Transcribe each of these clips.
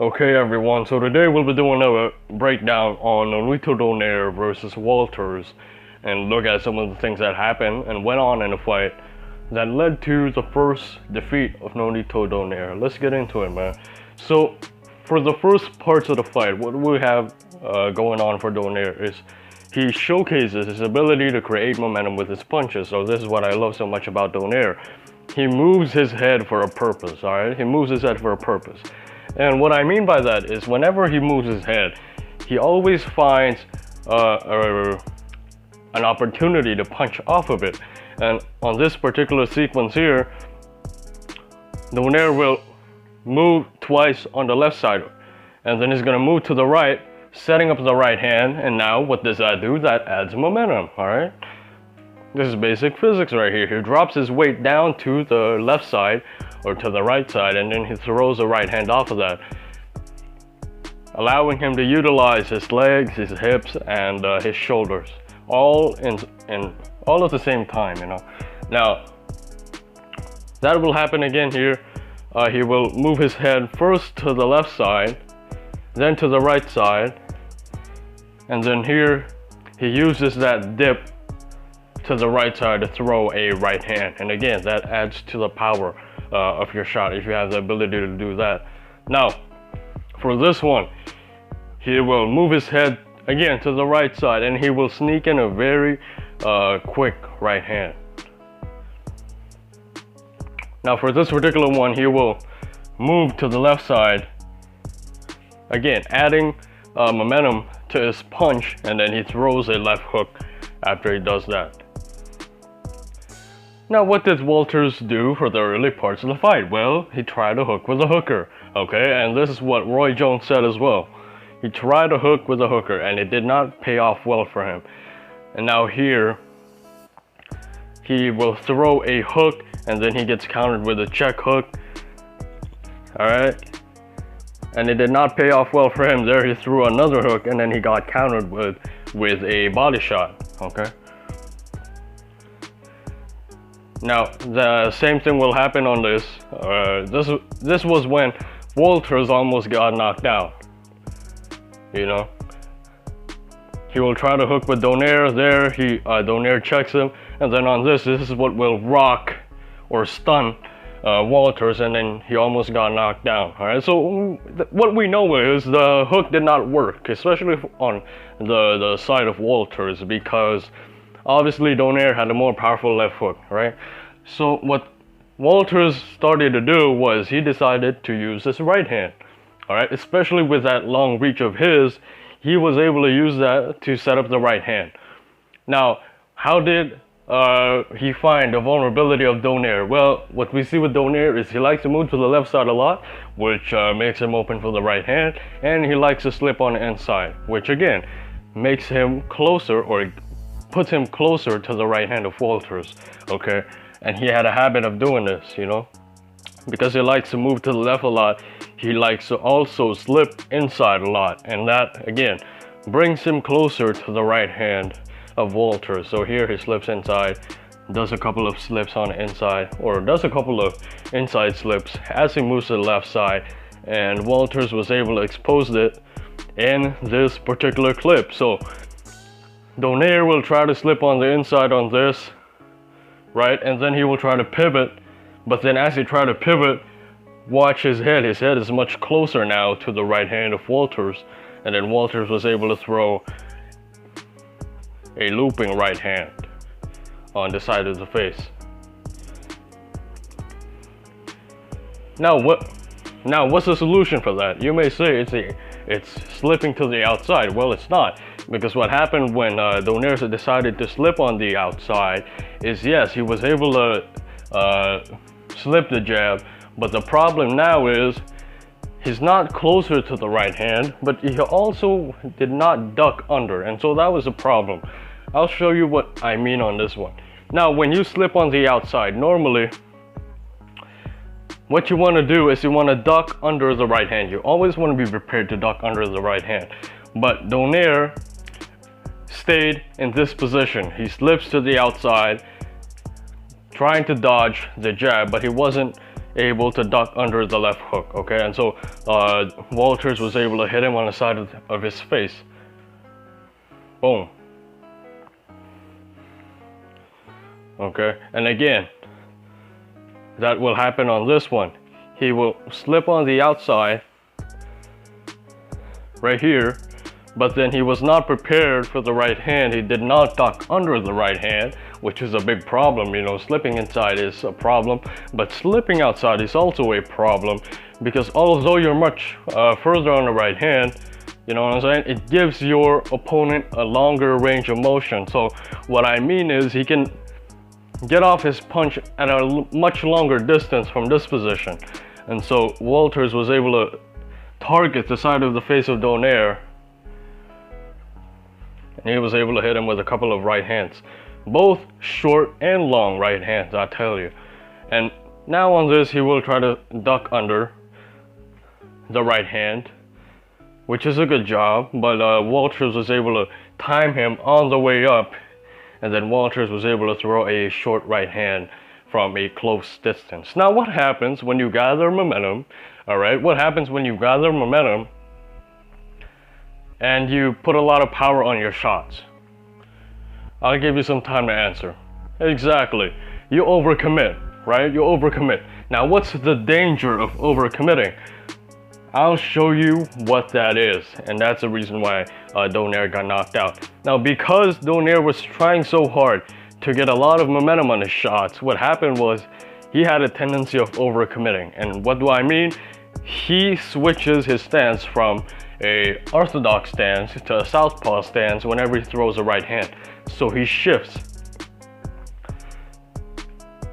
Okay everyone, so today we'll be doing a breakdown on Donaire versus Walters and look at some of the things that happened and went on in the fight that led to the first defeat of Donaire. Let's get into it, man. So for the first parts of the fight, what we have going on for Donaire is he showcases his ability to create momentum with his punches. So this is what I love so much about Donaire. He moves his head for a purpose, alright? He moves his head for a purpose. And what I mean by that is whenever he moves his head, he always finds an opportunity to punch off of it. And on this particular sequence here, Donaire will move twice on the left side, and then he's going to move to the right, setting up the right hand. And now what does that do? That adds momentum, alright? This is basic physics right here. He drops his weight down to the left side or to the right side, and then he throws the right hand off of that, allowing him to utilize his legs, his hips, and his shoulders, all at the same time, you know. Now that will happen again here. He will move his head first to the left side, then to the right side, and then here he uses that dip to the right side to throw a right hand. And again, that adds to the power of your shot if you have the ability to do that. Now for this one, he will move his head again to the right side, and he will sneak in a very quick right hand. Now for this particular one, he will move to the left side, again adding momentum to his punch, and then he throws a left hook after he does that. Now what did Walters do for the early parts of the fight? Well, he tried to hook with a hooker, okay? And this is what Roy Jones said as well. He tried to hook with a hooker and it did not pay off well for him. And now here, he will throw a hook and then he gets countered with a check hook, alright? And it did not pay off well for him. There he threw another hook and then he got countered with a body shot, okay? Now the same thing will happen on this. This was when Walters almost got knocked out. You know, he will try to hook with Donaire. There, Donaire checks him, and then on this is what will rock or stun Walters, and then he almost got knocked down. All right, so what we know is the hook did not work, especially on the side of Walters, because obviously Donaire had a more powerful left hook, right? So what Walters started to do was he decided to use his right hand, all right? Especially with that long reach of his, he was able to use that to set up the right hand. Now, how did he find the vulnerability of Donaire? Well, what we see with Donaire is he likes to move to the left side a lot, which makes him open for the right hand, and he likes to slip on the inside, which again makes him closer, or puts him closer to the right hand of Walters, okay? And he had a habit of doing this, you know, because he likes to move to the left a lot. He likes to also slip inside a lot, and that again brings him closer to the right hand of Walters. So here he slips inside, does a couple of slips on the inside, or does a couple of inside slips as he moves to the left side, and Walters was able to expose it in this particular clip. So Donaire will try to slip on the inside on this, right? And then he will try to pivot, but then as he tries to pivot, watch his head. His head is much closer now to the right hand of Walters, and then Walters was able to throw a looping right hand on the side of the face. Now what's the solution for that? You may say it's slipping to the outside. Well, it's not. Because what happened when Donaire decided to slip on the outside is, yes, he was able to slip the jab, but the problem now is he's not closer to the right hand, but he also did not duck under, and so that was a problem. I'll show you what I mean on this one. Now, when you slip on the outside, normally what you want to do is you want to duck under the right hand. You always want to be prepared to duck under the right hand. But Donaire stayed in this position. He slips to the outside, trying to dodge the jab, but he wasn't able to duck under the left hook, okay? And so Walters was able to hit him on the side of his face. Boom. Okay, and again, that will happen on this one. He will slip on the outside, right here, but then he was not prepared for the right hand. He did not duck under the right hand, which is a big problem. You know, slipping inside is a problem, but slipping outside is also a problem, because although you're much further on the right hand, you know what I'm saying, it gives your opponent a longer range of motion. So what I mean is he can get off his punch at a much longer distance from this position. And so Walters was able to target the side of the face of Donaire, and he was able to hit him with a couple of right hands, both short and long right hands, I tell you. And now on this, he will try to duck under the right hand, which is a good job, but Walters was able to time him on the way up, and then Walters was able to throw a short right hand from a close distance. Now, what happens when you gather momentum? All right, what happens when you gather momentum and you put a lot of power on your shots? I'll give you some time to answer. Exactly, you overcommit, right? You overcommit. Now, what's the danger of overcommitting? I'll show you what that is, and that's the reason why Donaire got knocked out. Now, because Donaire was trying so hard to get a lot of momentum on his shots, what happened was he had a tendency of overcommitting. And what do I mean? He switches his stance from a orthodox stance to a southpaw stance whenever he throws a right hand. So he shifts.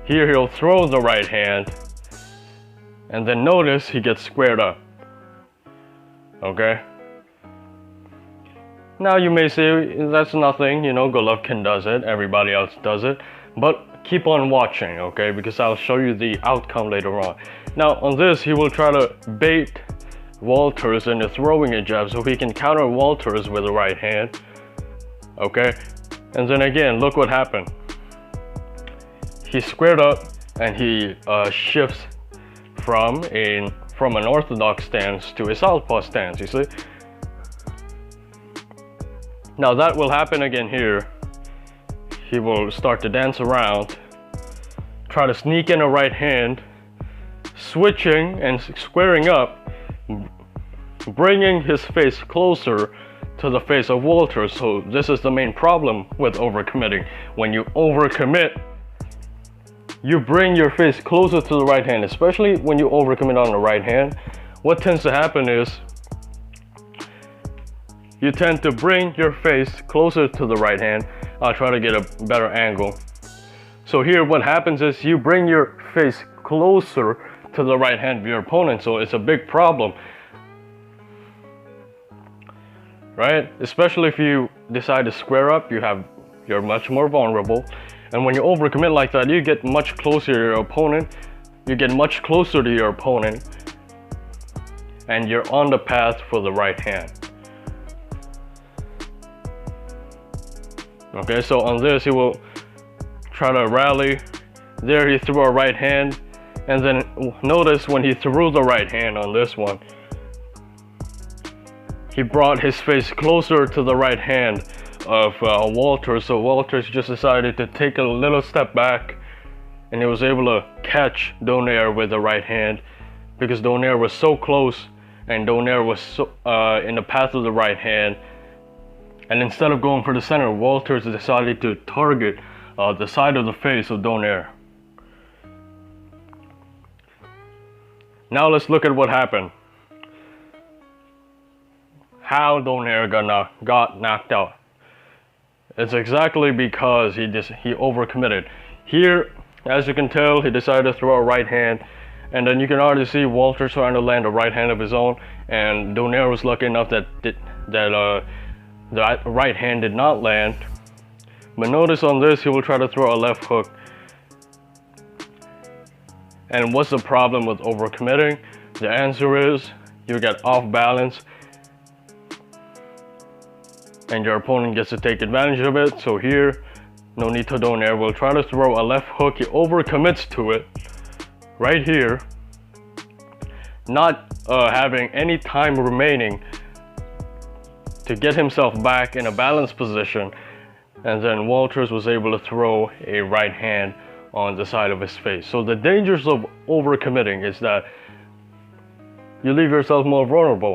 Here he'll throw the right hand, and then notice he gets squared up. Okay? Now you may say, that's nothing, you know, Golovkin does it, everybody else does it, but keep on watching, okay, because I'll show you the outcome later on. Now on this, he will try to bait Walters into throwing a jab so he can counter Walters with the right hand, okay? And then again, look what happened. He squared up and he shifts from an orthodox stance to a southpaw stance, you see? Now that will happen again here. He will start to dance around, try to sneak in a right hand, switching and squaring up, bringing his face closer to the face of Walters. So this is the main problem with overcommitting. When you overcommit, you bring your face closer to the right hand, especially when you overcommit on the right hand. What tends to happen is you tend to bring your face closer to the right hand. I'll try to get a better angle. So here what happens is you bring your face closer to the right hand of your opponent, so it's a big problem, right? Especially if you decide to square up, you're much more vulnerable. And when you overcommit like that, you get much closer to your opponent. You get much closer to your opponent, and you're on the path for the right hand. Okay, so on this, he will try to rally. There he threw a right hand, and then notice when he threw the right hand on this one, he brought his face closer to the right hand of Walters. So Walters just decided to take a little step back, and he was able to catch Donaire with the right hand because Donaire was so close and Donaire was so, in the path of the right hand. And instead of going for the center, Walters decided to target the side of the face of Donaire. Now let's look at what happened. How Donaire got knocked out. It's exactly because he overcommitted. Here, as you can tell, he decided to throw a right hand, and then you can already see Walters trying to land a right hand of his own, and Donaire was lucky enough that the right hand did not land. But notice on this, he will try to throw a left hook. And what's the problem with overcommitting? The answer is you get off balance and your opponent gets to take advantage of it. So here, Nonito Donaire will try to throw a left hook. He overcommits to it right here. not having any time remaining to get himself back in a balanced position, and then Walters was able to throw a right hand on the side of his face. So the dangers of overcommitting is that you leave yourself more vulnerable.